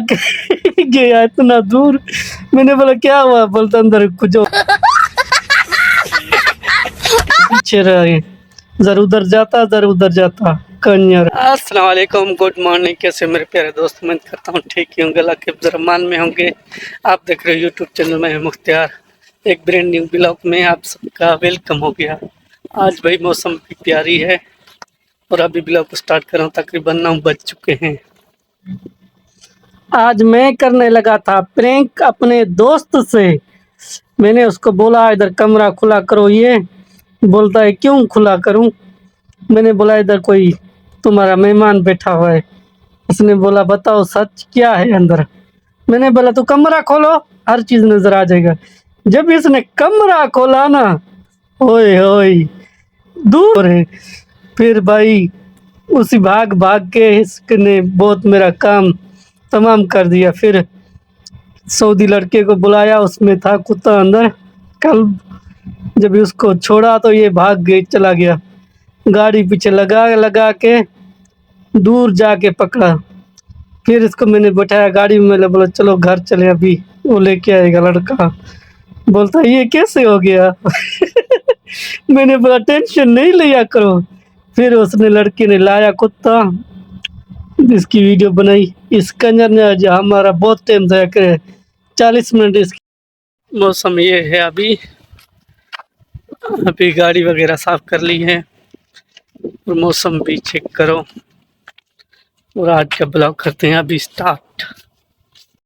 के गया इतना दूर। मैंने बोला क्या हुआ, बोलता अंदर कुछ पीछे रहे, जर उधर जाता जर उधर जाता कंजर। अस्सलाम वालेकुम, गुड मॉर्निंग। कैसे मेरे प्यारे दोस्त, उम्मीद करता हूँ ठीक ही होंगे, अल्लाह के रहमान में होंगे। आप देख रहे हो यूट्यूब चैनल में मुख्तियार। एक ब्रांड न्यू ब्लॉग में आप सबका वेलकम हो गया। आज भाई मौसम भी प्यारी है और अभी ब्लॉग को स्टार्ट कर रहा हूँ। तकरीबन 9 बज चुके हैं। आज मैं करने लगा था प्रैंक अपने दोस्त से। मैंने उसको बोला इधर कमरा खुला करो, ये बोलता है क्यों खुला करूं। मैंने बोला इधर कोई तुम्हारा मेहमान बैठा हुआ है। उसने बोला बताओ सच क्या है अंदर। मैंने बोला तो कमरा खोलो, हर चीज नजर आ जाएगा। जब इसने कमरा खोला ना, ओए ओए दूर है। फिर भाई उसी भाग भाग के इसने बहुत मेरा काम तमाम कर दिया। फिर सऊदी लड़के को बुलाया, उसमें था कुत्ता अंदर। कल जब उसको छोड़ा तो ये भाग गई, चला गया। गाड़ी पीछे लगा लगा के दूर जाके पकड़ा। फिर इसको मैंने बैठाया गाड़ी में, मैंने बोला चलो घर चले, अभी वो लेके आएगा लड़का। बोलता ये कैसे हो गया मैंने बोला टेंशन नहीं लिया करो। फिर उसने लड़के ने लाया कुत्ता, इसकी वीडियो बनाई। इस कंजर ने आज हमारा बहुत टाइम ज़ाया करे, 40 मिनट इसकी। मौसम ये है, अभी गाड़ी वगैरह साफ कर ली है और मौसम भी चेक करो। और आज का ब्लॉग करते हैं अभी स्टार्ट।